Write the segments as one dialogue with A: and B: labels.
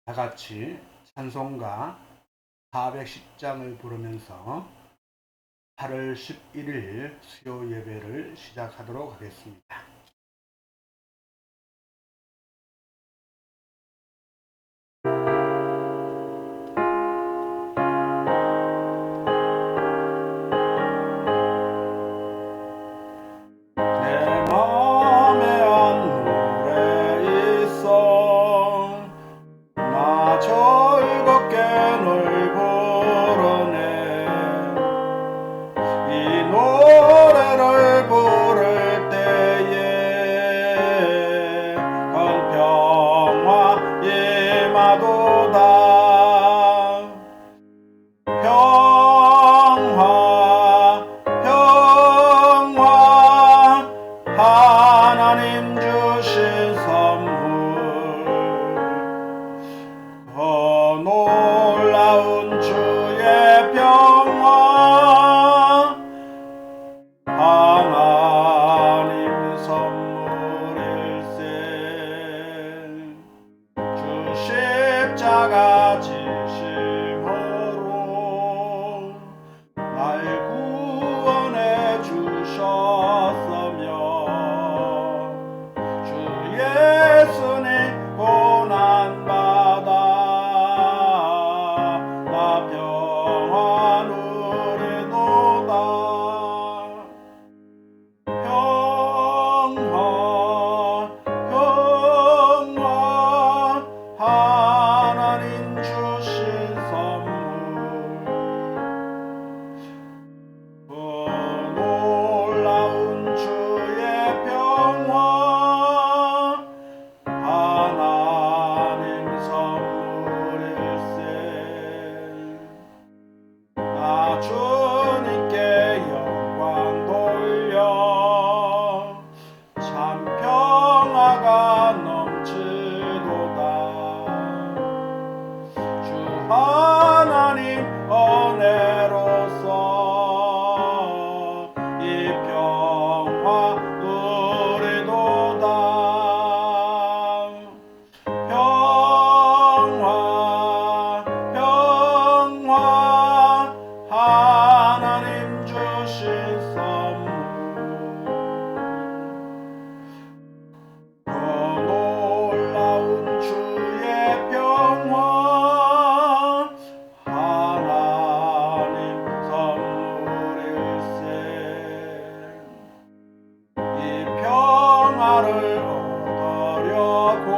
A: 다 같이 찬송가 410장을 부르면서 8월 11일 수요 예배를 시작하도록 하겠습니다. 내 맘에 한 노래 있어 나 즐겁게 널 부르네 이 노래를 부를 때에 큰 평화 임하도다 평화 평화 하나님 주신 선물 놀라운 주의 평화 하나님 선물일세 주 십자가 지심으로 날 구원해 주셨으며 주 예수님 고난받아 나 평화 누리도다 평화 하나님 주신 선물 놀라운 주의 평화 하나님 선물일세 나 주님께 영광 돌려 참 평화가 넘치도다 주 하나님 은혜로서 이 평화 누리도다 평화 하나님 주신 선물 놀라운 주의 평화 하나님 선물일세 이 평화를 얻으려고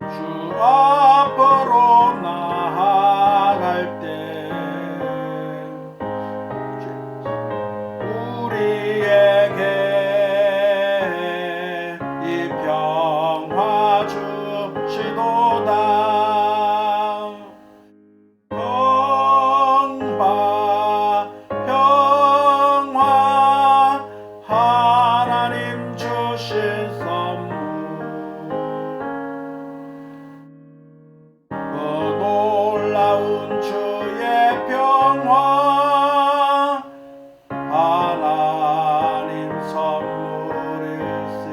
A: 주 앞으로 나아갈 때 우리에게 이 평화 주시도다 평화 하나님 주신 선물 놀라운 주의 평화 하나님 선물일세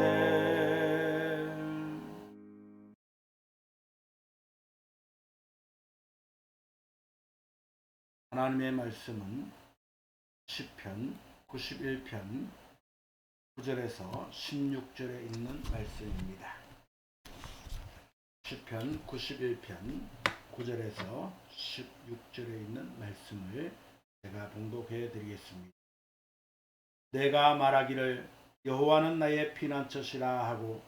A: 하나님의 말씀은 시편 91편 9절에서 16절에 있는 말씀입니다. 시편 91편 9절에서 16절에 있는 말씀을 제가 봉독해 드리겠습니다. 내가 말하기를 여호와는 나의 피난처시라 하고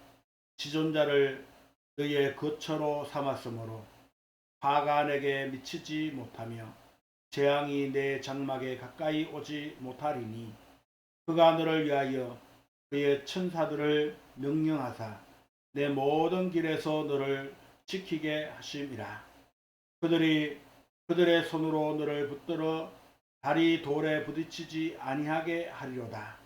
A: 지존자를 너의 거처로 삼았으므로 화가 내게 미치지 못하며 재앙이 내 장막에 가까이 오지 못하리니 그가 너를 위하여 그의 천사들을 명령하사 내 모든 길에서 너를 지키게 하심이라. 그들이 그들의 손으로 너를 붙들어 다리 돌에 부딪히지 아니하게 하리로다.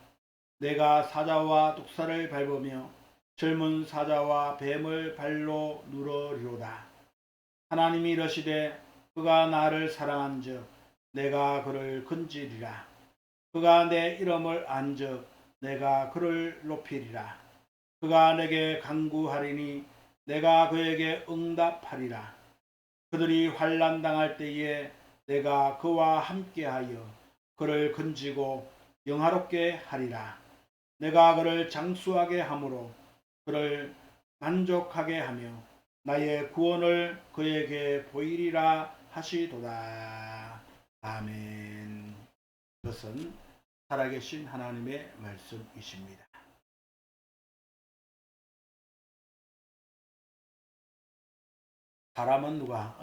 A: 내가 사자와 독사를 밟으며 젊은 사자와 뱀을 발로 누르리로다. 하나님이 이르시되 그가 나를 사랑한즉 내가 그를 건지리라. 그가 내 이름을 안즉 내가 그를 높이리라. 그가 내게 간구하리니 내가 그에게 응답하리라. 그들이 환난 당할 때에 내가 그와 함께하여 그를 건지고 영화롭게 하리라. 내가 그를 장수하게 함으로 그를 만족하게 하며 나의 구원을 그에게 보이리라 하시도다. 아멘. 이것은 살아계신 하나님의 말씀이십니다. 사람은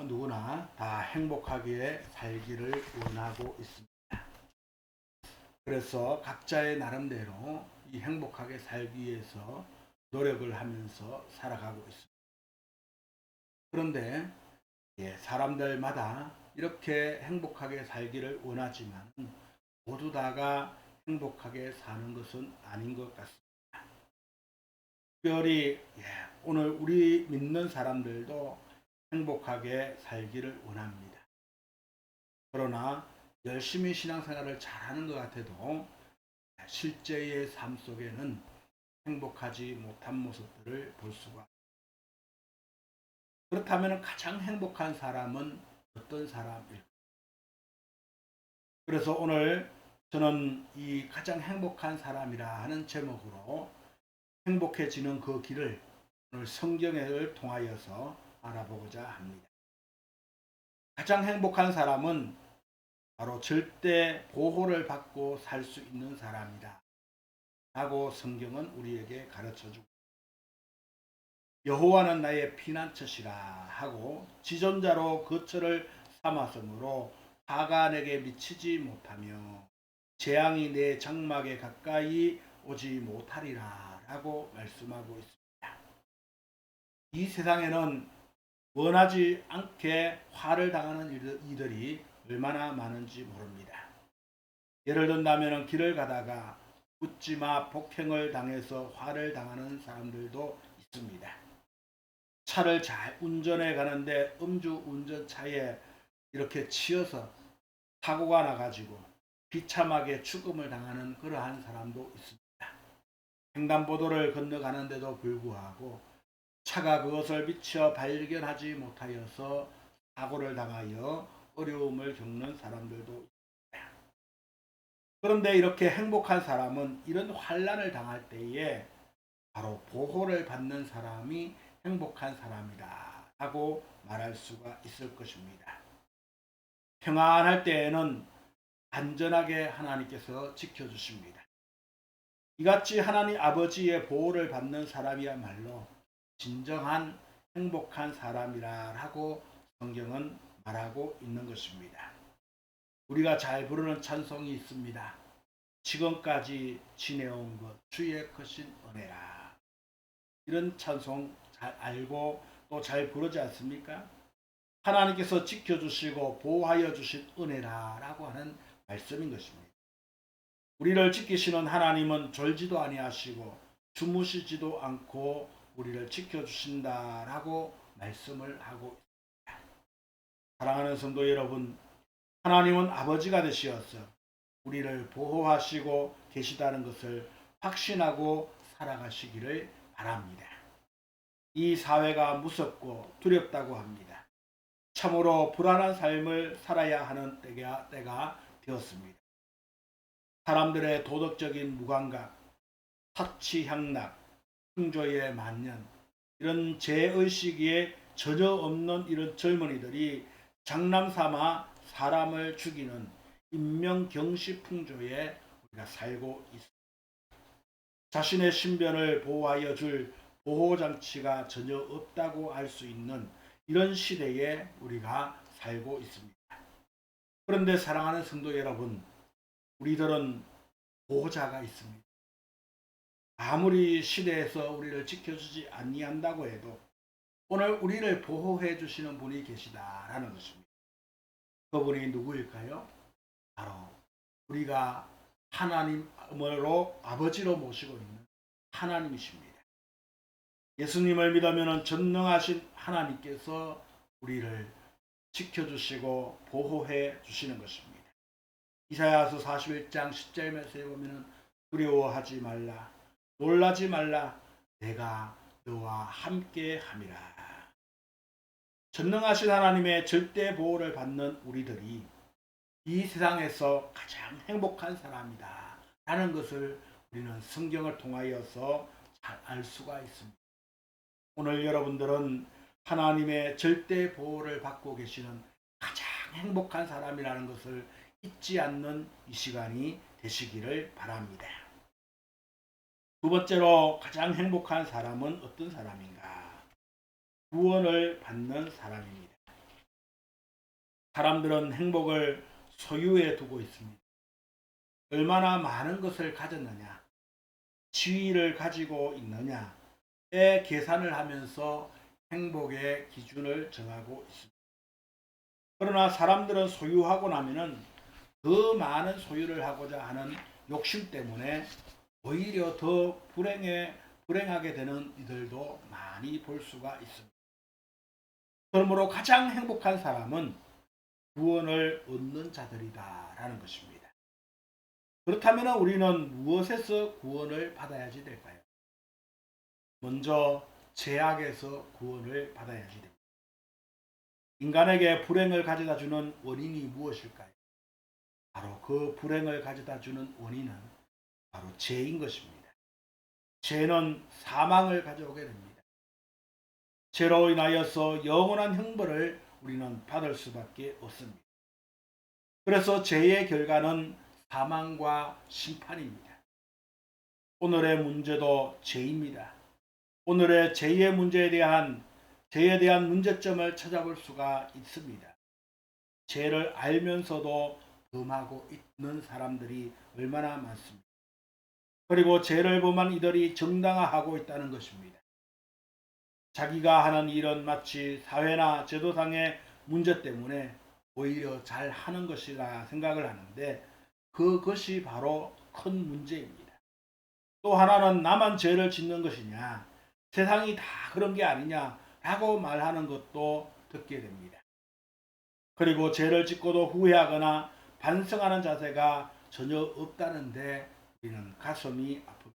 A: 누구나 다 행복하게 살기를 원하고 있습니다. 그래서 각자의 나름대로 이 행복하게 살기 위해서 노력을 하면서 살아가고 있습니다. 그런데 사람들마다 이렇게 행복하게 살기를 원하지만 모두 다가 행복하게 사는 것은 아닌 것 같습니다. 특별히 오늘 우리 믿는 사람들도 행복하게 살기를 원합니다. 그러나 열심히 신앙생활을 잘하는 것 같아도 실제의 삶 속에는 행복하지 못한 모습들을 볼 수가 있습니다. 그렇다면 가장 행복한 사람은 어떤 사람일까요? 그래서 오늘 저는 이 가장 행복한 사람이라 하는 제목으로 행복해지는 그 길을 오늘 성경을 통하여서 알아보고자 합니다. 가장 행복한 사람은 바로 절대 보호를 받고 살 수 있는 사람이다 라고 성경은 우리에게 가르쳐주고, 여호와는 나의 피난처시라 하고 지존자로 거처를 삼았으므로 화가 내게 미치지 못하며 재앙이 내 장막에 가까이 오지 못하리라 라고 말씀하고 있습니다. 이 세상에는 원하지 않게 화를 당하는 이들이 얼마나 많은지 모릅니다. 예를 든다면 길을 가다가 묻지마 폭행을 당해서 화를 당하는 사람들도 있습니다. 차를 잘 운전해 가는데 음주운전차에 이렇게 치여서 사고가 나가지고 비참하게 죽음을 당하는 그러한 사람도 있습니다. 횡단보도를 건너가는데도 불구하고 차가 그것을 미처 발견하지 못하여서 사고를 당하여 어려움을 겪는 사람들도 있습니다. 그런데 이렇게 행복한 사람은 이런 환난을 당할 때에 바로 보호를 받는 사람이 행복한 사람이다 하고 말할 수가 있을 것입니다. 평안할 때에는 안전하게 하나님께서 지켜주십니다. 이같이 하나님 아버지의 보호를 받는 사람이야말로 진정한 행복한 사람이라 하고 성경은 말하고 있는 것입니다. 우리가 잘 부르는 찬송이 있습니다. 지금까지 지내온 것 주의 크신 은혜라. 이런 찬송 잘 알고 또 잘 부르지 않습니까? 하나님께서 지켜주시고 보호하여 주신 은혜라 라고 하는 말씀인 것입니다. 우리를 지키시는 하나님은 졸지도 아니하시고 주무시지도 않고 우리를 지켜주신다 라고 말씀을 하고 있습니다. 사랑하는 성도 여러분, 하나님은 아버지가 되시어서 우리를 보호하시고 계시다는 것을 확신하고 살아가시기를 바랍니다. 이 사회가 무섭고 두렵다고 합니다. 참으로 불안한 삶을 살아야 하는 때가 되었습니다. 사람들의 도덕적인 무감각, 사치향락, 풍조의 만연, 이런 죄의식에 전혀 없는 이런 젊은이들이 장난삼아 사람을 죽이는 인명경시 풍조에 우리가 살고 있습니다. 자신의 신변을 보호하여 줄 보호장치가 전혀 없다고 할 수 있는 이런 시대에 우리가 살고 있습니다. 그런데 사랑하는 성도 여러분, 우리들은 보호자가 있습니다. 아무리 시대에서 우리를 지켜주지 아니한다고 해도 오늘 우리를 보호해 주시는 분이 계시다라는 것입니다. 그분이 누구일까요? 바로 우리가 하나님으로 아버지로 모시고 있는 하나님이십니다. 예수님을 믿으면 전능하신 하나님께서 우리를 지켜주시고 보호해 주시는 것입니다. 이사야서 41장 10절 말씀에 보면 두려워하지 말라, 놀라지 말라, 내가 너와 함께 함이라. 전능하신 하나님의 절대 보호를 받는 우리들이 이 세상에서 가장 행복한 사람이다 라는 것을 우리는 성경을 통하여서 잘 알 수가 있습니다. 오늘 여러분들은 하나님의 절대 보호를 받고 계시는 가장 행복한 사람이라는 것을 잊지 않는 이 시간이 되시기를 바랍니다. 두 번째로 가장 행복한 사람은 어떤 사람인가? 구원을 받는 사람입니다. 사람들은 행복을 소유에 두고 있습니다. 얼마나 많은 것을 가졌느냐, 지위를 가지고 있느냐에 계산을 하면서 행복의 기준을 정하고 있습니다. 그러나 사람들은 소유하고 나면은 더 많은 소유를 하고자 하는 욕심 때문에 오히려 더 불행하게 되는 이들도 많이 볼 수가 있습니다. 그러므로 가장 행복한 사람은 구원을 얻는 자들이다라는 것입니다. 그렇다면 우리는 무엇에서 구원을 받아야지 될까요? 먼저 죄악에서 구원을 받아야지 됩니다. 인간에게 불행을 가져다 주는 원인이 무엇일까요? 바로 그 불행을 가져다 주는 원인은 바로 죄인 것입니다. 죄는 사망을 가져오게 됩니다. 죄로 인하여서 영원한 형벌을 우리는 받을 수밖에 없습니다. 그래서 죄의 결과는 사망과 심판입니다. 오늘의 문제도 죄입니다. 오늘의 죄의 문제에 대한 문제점을 찾아볼 수가 있습니다. 죄를 알면서도 범하고 있는 사람들이 얼마나 많습니다. 그리고 죄를 범한 이들이 정당화하고 있다는 것입니다. 자기가 하는 일은 마치 사회나 제도상의 문제 때문에 오히려 잘 하는 것이라 생각을 하는데 그것이 바로 큰 문제입니다. 또 하나는 나만 죄를 짓는 것이냐, 세상이 다 그런 게 아니냐라고 말하는 것도 듣게 됩니다. 그리고 죄를 짓고도 후회하거나 반성하는 자세가 전혀 없다는데 우리는 가슴이 아픕니다.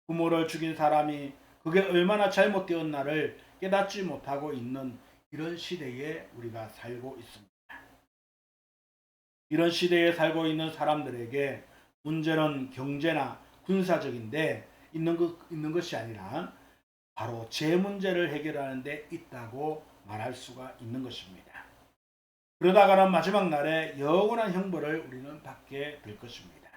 A: 부모를 죽인 사람이 그게 얼마나 잘못되었나를 깨닫지 못하고 있는 이런 시대에 우리가 살고 있습니다. 이런 시대에 살고 있는 사람들에게 문제는 경제나 군사적인데 있는 것이 아니라 바로 죄 문제를 해결하는 데 있다고 말할 수가 있는 것입니다. 그러다가는 마지막 날에 영원한 형벌을 우리는 받게 될 것입니다.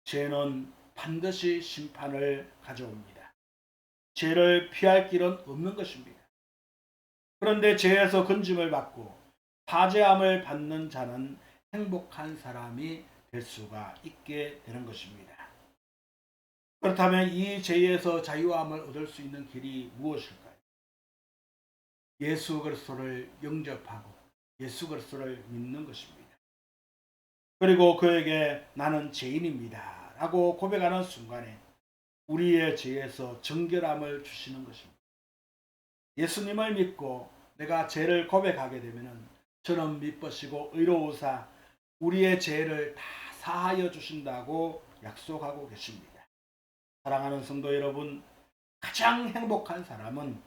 A: 죄는 반드시 심판을 가져옵니다. 죄를 피할 길은 없는 것입니다. 그런데 죄에서 건짐을 받고 사죄함을 받는 자는 행복한 사람이 될 수가 있게 되는 것입니다. 그렇다면 이 죄에서 자유함을 얻을 수 있는 길이 무엇일까요? 예수 그리스도를 영접하고 예수 그리스도를 믿는 것입니다. 그리고 그에게 나는 죄인입니다 라고 고백하는 순간에 우리의 죄에서 정결함을 주시는 것입니다. 예수님을 믿고 내가 죄를 고백하게 되면 저는 미쁘시고 의로우사 우리의 죄를 다 사하여 주신다고 약속하고 계십니다. 사랑하는 성도 여러분, 가장 행복한 사람은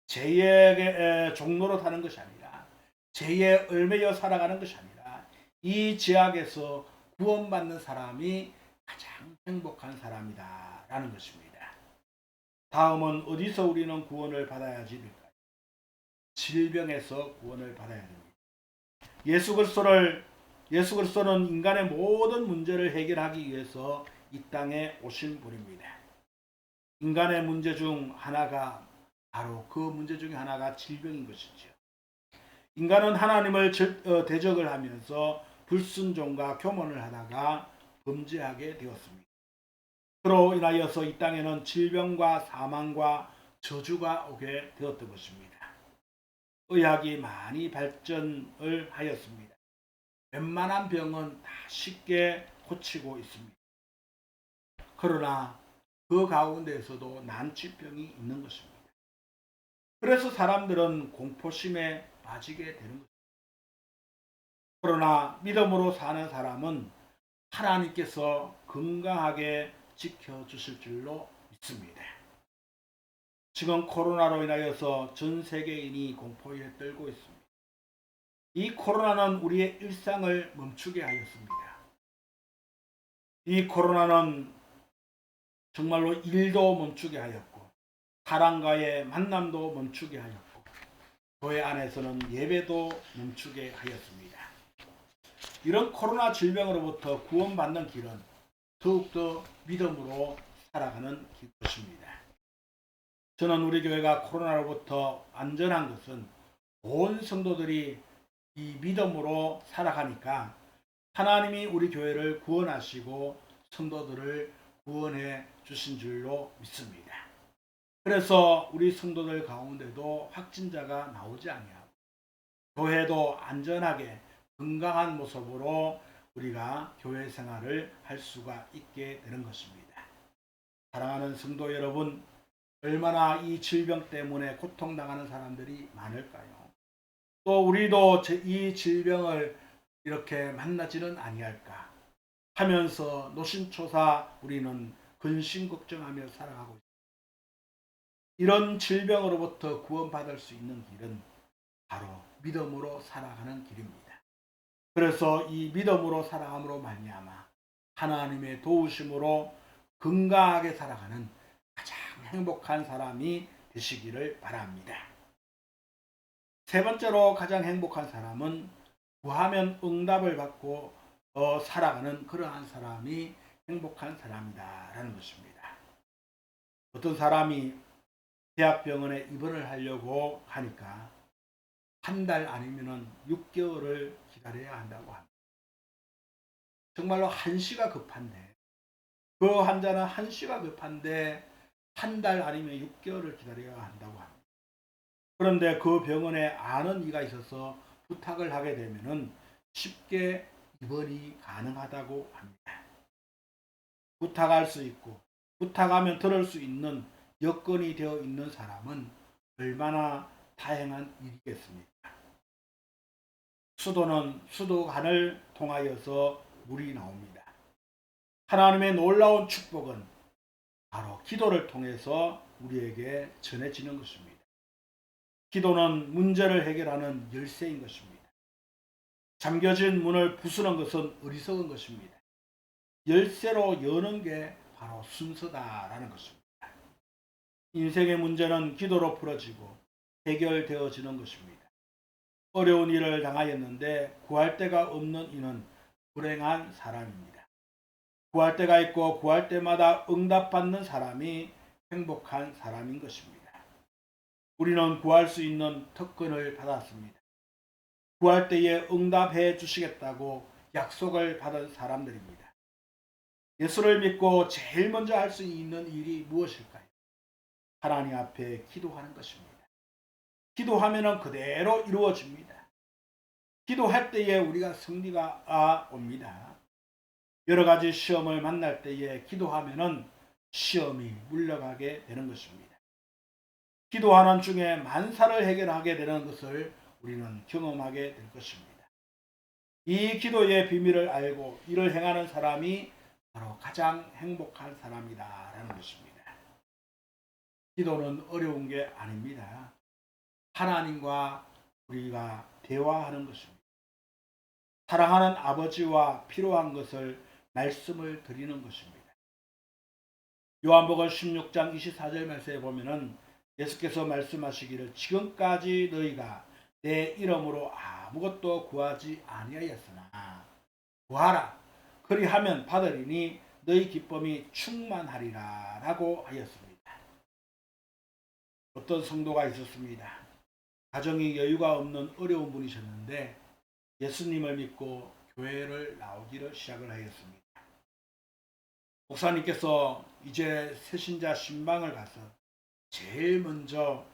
A: 죄의 종로로 사는 것이 아니라 죄에 얽매여 살아가는 것이 아니라 이 죄악에서 구원받는 사람이 가장 행복한 사람이다 라는 것입니다. 다음은 어디서 우리는 구원을 받아야지 될까요? 질병에서 구원을 받아야 됩니다. 예수 그리스도는 인간의 모든 문제를 해결하기 위해서 이 땅에 오신 분입니다. 인간의 문제 중 하나가 바로 그 문제 중에 하나가 질병인 것이죠. 인간은 하나님을 대적을 하면서 불순종과 교만을 하다가 범죄하게 되었습니다. 그로 인하여서 이 땅에는 질병과 사망과 저주가 오게 되었던 것입니다. 의학이 많이 발전을 하였습니다. 웬만한 병은 다 쉽게 고치고 있습니다. 그러나 그 가운데에서도 난치병이 있는 것입니다. 그래서 사람들은 공포심에 빠지게 되는 것입니다. 그러나 믿음으로 사는 사람은 하나님께서 건강하게 지켜주실 줄로 믿습니다. 지금 코로나로 인하여서 전 세계인이 공포에 떨고 있습니다. 이 코로나는 우리의 일상을 멈추게 하였습니다. 이 코로나는 정말로 일도 멈추게 하였고 사람과의 만남도 멈추게 하였고 교회 안에서는 예배도 멈추게 하였습니다. 이런 코로나 질병으로부터 구원받는 길은 더욱더 믿음으로 살아가는 것입니다. 저는 우리 교회가 코로나로부터 안전한 것은 온 성도들이 이 믿음으로 살아가니까 하나님이 우리 교회를 구원하시고 성도들을 구원해 주신 줄로 믿습니다. 그래서 우리 성도들 가운데도 확진자가 나오지 아니하고 교회도 안전하게 건강한 모습으로 우리가 교회 생활을 할 수가 있게 되는 것입니다. 사랑하는 성도 여러분, 얼마나 이 질병 때문에 고통당하는 사람들이 많을까요? 또 우리도 이 질병을 이렇게 만나지는 아니할까 하면서 노심초사 우리는 근심 걱정하며 살아가고 있습니다. 이런 질병으로부터 구원받을 수 있는 길은 바로 믿음으로 살아가는 길입니다. 그래서 이 믿음으로 살아감으로 말미암아 하나님의 도우심으로 건강하게 살아가는 가장 행복한 사람이 되시기를 바랍니다. 세 번째로 가장 행복한 사람은 구하면 응답을 받고 살아가는 그러한 사람이 행복한 사람이다 라는 것입니다. 어떤 사람이 대학병원에 입원을 하려고 하니까 한 달 아니면 6개월을 기다려야 한다고 합니다. 정말로 한시가 급한데 그 환자는 한시가 급한데 한 달 아니면 6개월을 기다려야 한다고 합니다. 그런데 그 병원에 아는 이가 있어서 부탁을 하게 되면 쉽게 입원이 가능하다고 합니다. 부탁할 수 있고 부탁하면 들을 수 있는 여건이 되어 있는 사람은 얼마나 다행한 일이겠습니까? 수도는 수도관을 통하여서 물이 나옵니다. 하나님의 놀라운 축복은 바로 기도를 통해서 우리에게 전해지는 것입니다. 기도는 문제를 해결하는 열쇠인 것입니다. 잠겨진 문을 부수는 것은 어리석은 것입니다. 열쇠로 여는 게 바로 순서다라는 것입니다. 인생의 문제는 기도로 풀어지고 해결되어지는 것입니다. 어려운 일을 당하였는데 구할 데가 없는 이는 불행한 사람입니다. 구할 때가 있고 구할 때마다 응답받는 사람이 행복한 사람인 것입니다. 우리는 구할 수 있는 특권을 받았습니다. 구할 때에 응답해 주시겠다고 약속을 받은 사람들입니다. 예수를 믿고 제일 먼저 할 수 있는 일이 무엇일까요? 하나님 앞에 기도하는 것입니다. 기도하면 그대로 이루어집니다. 기도할 때에 우리가 승리가 옵니다. 여러 가지 시험을 만날 때에 기도하면 시험이 물러가게 되는 것입니다. 기도하는 중에 만사를 해결하게 되는 것을 우리는 경험하게 될 것입니다. 이 기도의 비밀을 알고 이를 행하는 사람이 바로 가장 행복한 사람이다라는 것입니다. 기도는 어려운 게 아닙니다. 하나님과 우리가 대화하는 것입니다. 사랑하는 아버지와 필요한 것을 말씀을 드리는 것입니다. 요한복음 16장 24절 말씀에 보면은 예수께서 말씀하시기를 지금까지 너희가 내 이름으로 아무것도 구하지 아니하였으나 구하라 그리하면 받으리니 너희 기쁨이 충만하리라 라고 하였습니다. 어떤 성도가 있었습니다. 가정이 여유가 없는 어려운 분이셨는데 예수님을 믿고 교회를 나오기를 시작을 하였습니다. 목사님께서 이제 새신자 신방을 가서 제일 먼저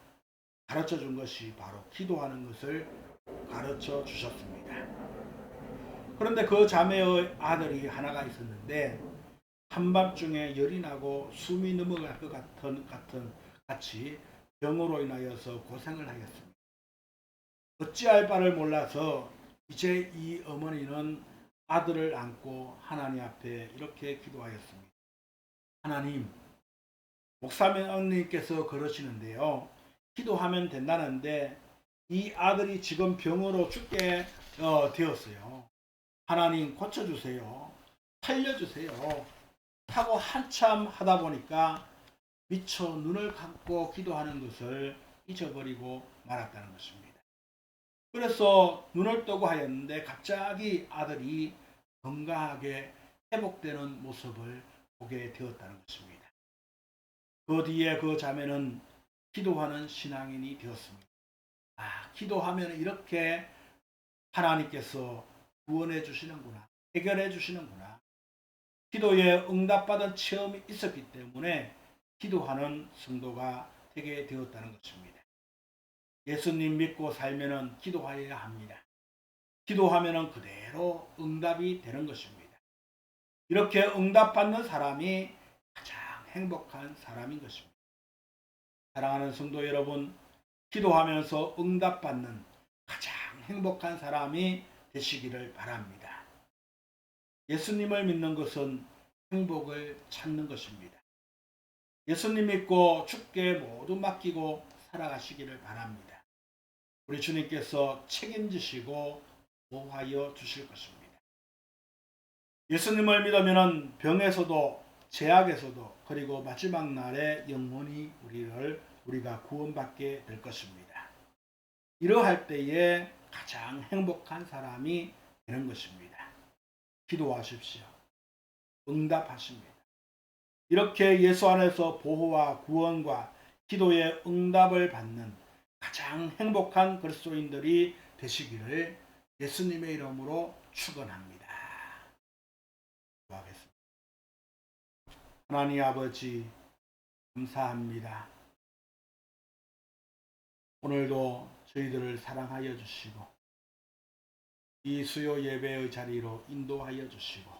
A: 가르쳐 준 것이 바로 기도하는 것을 가르쳐 주셨습니다. 그런데 그 자매의 아들이 하나가 있었는데 한밤중에 열이 나고 숨이 넘어갈 것 같이 병으로 인하여서 고생을 하였습니다. 어찌할 바를 몰라서 이제 이 어머니는 아들을 안고 하나님 앞에 이렇게 기도하였습니다. 하나님, 목사님께서 그러시는데요. 기도하면 된다는데 이 아들이 지금 병으로 죽게 되었어요. 하나님 고쳐주세요. 살려주세요. 하고 한참 하다 보니까 미처 눈을 감고 기도하는 것을 잊어버리고 말았다는 것입니다. 그래서 눈을 뜨고 하였는데 갑자기 아들이 건강하게 회복되는 모습을 보게 되었다는 것입니다. 그 뒤에 그 자매는 기도하는 신앙인이 되었습니다. 기도하면 이렇게 하나님께서 구원해 주시는구나, 해결해 주시는구나. 기도에 응답받은 체험이 있었기 때문에 기도하는 성도가 되게 되었다는 것입니다. 예수님 믿고 살면은 기도하여야 합니다. 기도하면은 그대로 응답이 되는 것입니다. 이렇게 응답받는 사람이 가장 행복한 사람인 것입니다. 사랑하는 성도 여러분, 기도하면서 응답받는 가장 행복한 사람이 되시기를 바랍니다. 예수님을 믿는 것은 행복을 찾는 것입니다. 예수님 믿고 주께 모두 맡기고 살아가시기를 바랍니다. 우리 주님께서 책임지시고 보호하여 주실 것입니다. 예수님을 믿으면 병에서도 제약에서도 그리고 마지막 날에 영원히 우리가 구원받게 될 것입니다. 이러할 때에 가장 행복한 사람이 되는 것입니다. 기도하십시오. 응답하십니다. 이렇게 예수 안에서 보호와 구원과 기도의 응답을 받는 가장 행복한 그리스도인들이 되시기를 예수님의 이름으로 축원합니다. 기도하겠습니다. 하나님 아버지 감사합니다. 오늘도 저희들을 사랑하여 주시고 이 수요 예배의 자리로 인도하여 주시고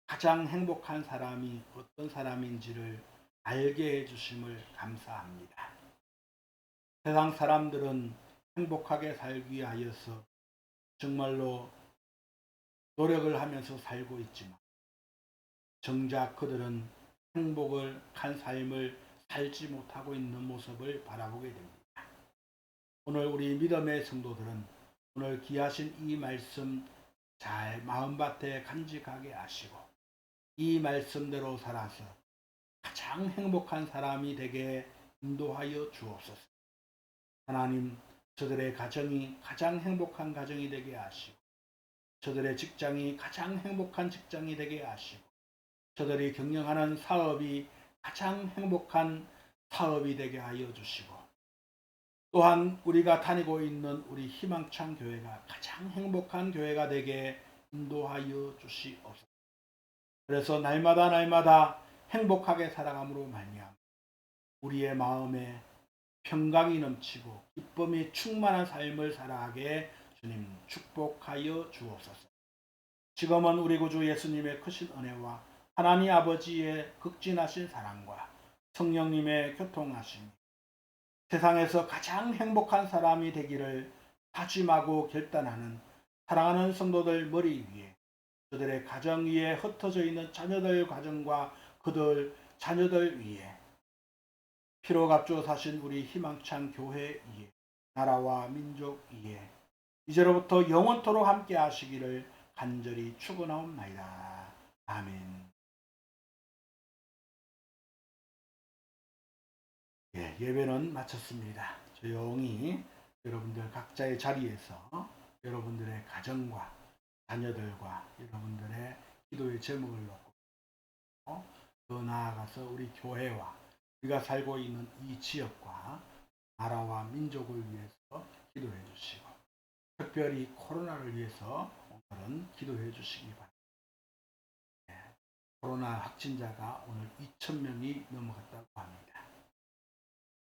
A: 가장 행복한 사람이 어떤 사람인지를 알게 해주심을 감사합니다. 세상 사람들은 행복하게 살기 위하여서 정말로 노력을 하면서 살고 있지만 정작 그들은 행복을 한 삶을 살지 못하고 있는 모습을 바라보게 됩니다. 오늘 우리 믿음의 성도들은 오늘 귀하신 이 말씀 잘 마음밭에 간직하게 하시고 이 말씀대로 살아서 가장 행복한 사람이 되게 인도하여 주옵소서. 하나님, 저들의 가정이 가장 행복한 가정이 되게 하시고 저들의 직장이 가장 행복한 직장이 되게 하시고 저들이 경영하는 사업이 가장 행복한 사업이 되게 하여 주시고 또한 우리가 다니고 있는 우리 희망찬 교회가 가장 행복한 교회가 되게 인도하여 주시옵소서. 그래서 날마다 행복하게 살아감으로 말미암아 우리의 마음에 평강이 넘치고 기쁨이 충만한 삶을 살아가게 주님 축복하여 주옵소서. 지금은 우리 구주 예수님의 크신 은혜와 하나님 아버지의 극진하신 사랑과 성령님의 교통하심 세상에서 가장 행복한 사람이 되기를 다짐하고 결단하는 사랑하는 성도들 머리 위에 그들의 가정 위에 흩어져 있는 자녀들 가정과 그들 자녀들 위에 피로 값주어 사신 우리 희망찬 교회 위에 나라와 민족 위에 이제로부터 영원토록 함께 하시기를 간절히 축원하옵나이다. 아멘. 예배는 마쳤습니다. 조용히 여러분들 각자의 자리에서 여러분들의 가정과 자녀들과 여러분들의 기도의 제목을 놓고 더 나아가서 우리 교회와 우리가 살고 있는 이 지역과 나라와 민족을 위해서 기도해 주시고 특별히 코로나를 위해서 오늘은 기도해 주시기 바랍니다. 코로나 확진자가 오늘 2,000명이 넘어갔다고 합니다.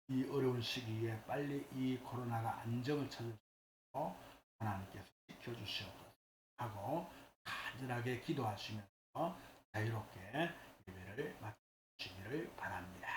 A: 이 어려운 시기에 빨리 이 코로나가 안정을 찾으시고 하나님께서 지켜주시옵소서 하고 간절하게 기도하시면서 자유롭게 예배를 마치기를 바랍니다.